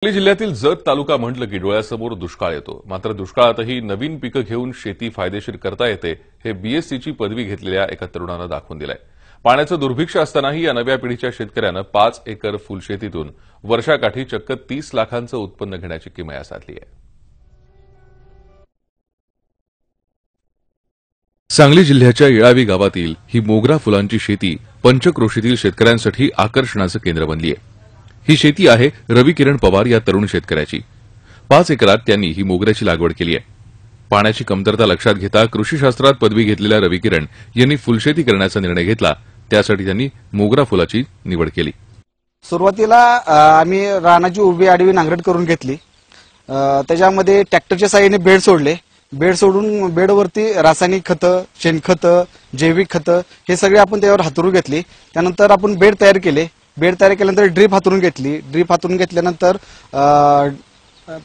सांगली जिल्ह्यातील जत तालुका म्हटलं की डोळ्यासमोर दुष्काळ येतो। मात्र दुष्काळातही नवीन पिकं घेऊन शेती फायदेशीर करता येते हे बीएससीची पदवी घेतलेल्या एका तरुणानं दाखवून दिलंय। पाण्याचं दुर्भिक्ष्य असतानाही या नव्या पिढीच्या शेतकऱ्यानं 5 एकर फुलशेतीतून वर्षाकाठी चक्क 30 लाखांचं उत्पन्न घेण्याची किमया साधली आहे। सांगली जिल्ह्याच्या येळावी गावातील ही मोगरा फुलांची शेती पंचक्रोशीतील शेतकऱ्यांसाठी आकर्षणाचं केंद्र बनली आहे। ही शेती आहे रवी किरण पवार या तरुण शेतकऱ्याची। 5 एकरात त्यांनी ही मोगऱ्याची लागवड केली आहे। पाण्याची कमतरता लक्षात घेता कृषीशास्त्रात पदवी घेतलेल्या रवी किरण यांनी फुलशेती करण्याचा निर्णय घेतला। त्यासाठी त्यांनी मोगरा फुलाची निवड केली। सुरुवातीला आम्ही रानाची उभी आडवी नांगरट करून घेतली। त्याच्यामध्ये ट्रॅक्टरच्या साहाय्याने बेड सोडले। बेड सोडून बेडवरती रासायनिक खतं, शेणखतं, जैविक खतं हे सगळे आपण त्यावर हातरून घेतली। त्यानंतर आपण बेड तयार केले। बेड तयार केल्यानंतर ड्रीप हातरून घेतली। ड्रीप हातरून घेतल्यानंतर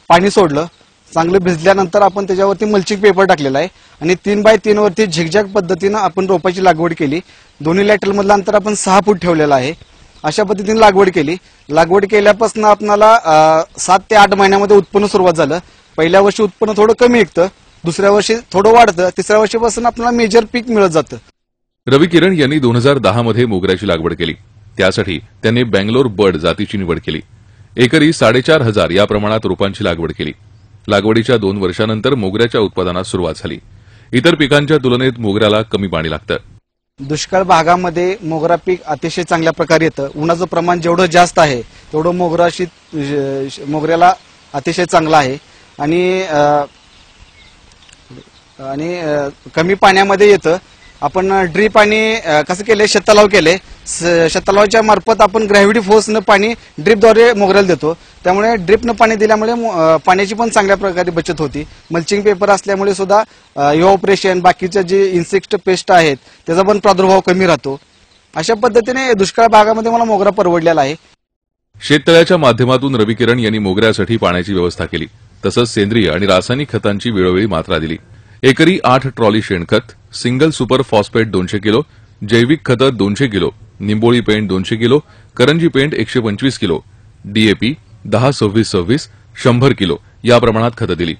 पाणी सोडलं। चांगलं भिजल्यानंतर आपण त्याच्यावरती मल्चिंग पेपर टाकलेला आहे आणि 3x3 वरती झिगझॅग पद्धतीने आपण रोपाची लागवड केली। दोन्ही लॅटरल मधलं अंतर आपण 6 फूट ठेवलेलं आहे। अशा पद्धतीने लागवड केली। लागवड केल्यापासून आपल्याला 7 ते 8 महिन्यामध्ये उत्पन्न सुरुवात झालं। पहिल्या वर्षी उत्पन्न थोडं कमी निघतं, दुसऱ्या वर्षी थोडं वाढतं, तिसऱ्या वर्षीपासून आपल्याला मेजर पीक मिळत जातं। रवी किरण यांनी 2010 मध्ये मोगऱ्याची लागवड केली। त्यासाठी त्यांनी बेंगलोर बर्ड जातीची निवड केली। एकरी 4,500 या प्रमाणात रोपांची लागवड केली। लागवडीच्या 2 वर्षांनंतर मोगऱ्याच्या उत्पादनात सुरुवात झाली। इतर पिकांच्या तुलनेत मोगऱ्याला कमी पाणी लागतं। दुष्काळ भागामध्ये मोगरा पीक अतिशय चांगल्या प्रकारे येतं। उन्हाचं प्रमाण जेवढं जास्त आहे तेवढं मोगऱ्याला अतिशय चांगलं आहे आणि कमी पाण्यामध्ये येतं। आपण ड्रीप आणि कसं केले, शेततलाव केले। शेततलावाच्या मार्फत आपण ग्रॅव्हिटी फोर्सनं पाणी ड्रीपद्वारे मोगऱ्याला देतो। त्यामुळे ड्रीपनं पाणी दिल्यामुळे पाण्याची पण चांगल्या प्रकारे बचत होती। मल्चिंग पेपर असल्यामुळे सुद्धा इव्हॅपोरेशन, बाकीचे जे इन्सेक्ट पेस्ट आहेत त्याचा पण प्रादुर्भाव कमी राहतो। अशा पद्धतीने दुष्काळ भागामध्ये मला मोगरा परवडलेला आहे। शेततळ्याच्या माध्यमातून रवी किरण यांनी मोगऱ्यासाठी पाण्याची व्यवस्था केली। तसंच सेंद्रिय आणि रासायनिक खतांची वेळोवेळी मात्रा दिली। एकरी 8 ट्रॉली शेणखत, सिंगल सुपर फॉस्फेट 200 किलो, जैविक खतं 200 किलो, निंबोळी पेंट 200 किलो, करंजी पेंट 125 किलो, डीएपी 10-26-26 100 किलो या प्रमाणात खतं दिली।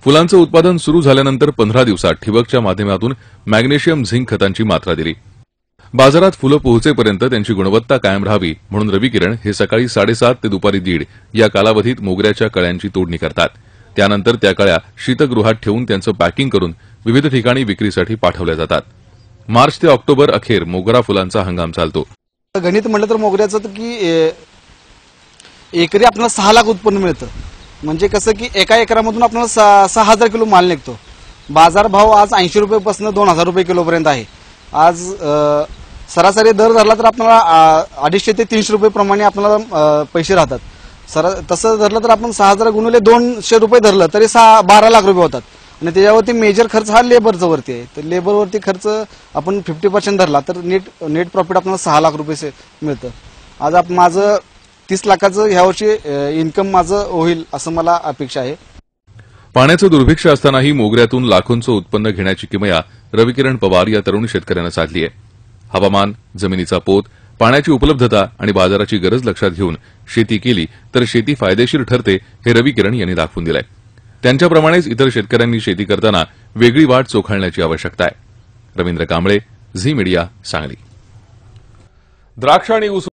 फुलांचं उत्पादन सुरू झाल्यानंतर 15 दिवसात ठिबकच्या माध्यमातून मॅग्नेशियम झिंक खतांची मात्रा दिली। बाजारात फुलं पोहोचेपर्यंत त्यांची गुणवत्ता कायम राहावी म्हणून रवी किरण हे सकाळी 7:30 ते दुपारी 1:30 या कालावधीत मोगऱ्याच्या कळ्यांची तोडणी करतात। त्यानंतर त्या कळ्या शीतगृहात ठेवून त्यांचं पॅकिंग करून विविध ठिकाणी विक्रीसाठी पाठवल्या जातात। मार्च ते ऑक्टोबर अखेर मोगरा फुलांचा हंगाम चालतो। गणित म्हटलं तर मोगऱ्याचं तर की एकरी आपल्याला 6 लाख उत्पन्न मिळतं। म्हणजे कसं की एका एकरामधून आपल्याला 6,000 किलो माल निघतो। बाजार भाव आज 80 रुपयापासून 2,000 रुपये किलोपर्यंत आहे। आज सरासरी दर धरला तर आपल्याला 250 ते 300 रुपये प्रमाणे आपल्याला पैसे राहतात। तसं धरलं तर आपण 6,000 गुणिले 200 रुपये धरलं तरी 12 लाख रुपये होतात। आणि त्याच्यावरती मेजर खर्च हा लेबरचा वरती आहे। तर लेबरवरती खर्च आपण 50% धरला तर नेट प्रॉफिट आपल्याला 6 लाख रुपये मिळतं। आज माझं 30 लाखाचं ह्यावर्षी इन्कम माझं होईल असं मला अपेक्षा आहे। पाण्याचं दुर्भिक्ष्य असतानाही मोगऱ्यातून लाखोंचं उत्पन्न घेण्याची किमया रवी किरण पवार या तरुण शेतकऱ्यानं साधली आहे। हवामान, जमिनीचा पोत, पाण्याची उपलब्धता आणि बाजाराची गरज लक्षात घेऊन शेती केली तर शेती फायदेशीर ठरते हे रवी किरण यांनी दाखवून दिलंय। त्यांच्याप्रमाणेच इतर शेतकऱ्यांनी शेती करताना वेगळी वाट चोखाळण्याची आवश्यकता आहे। रवींद्र कांबळे, झी मीडिया, सांगली। द्राक्ष आणि ऊस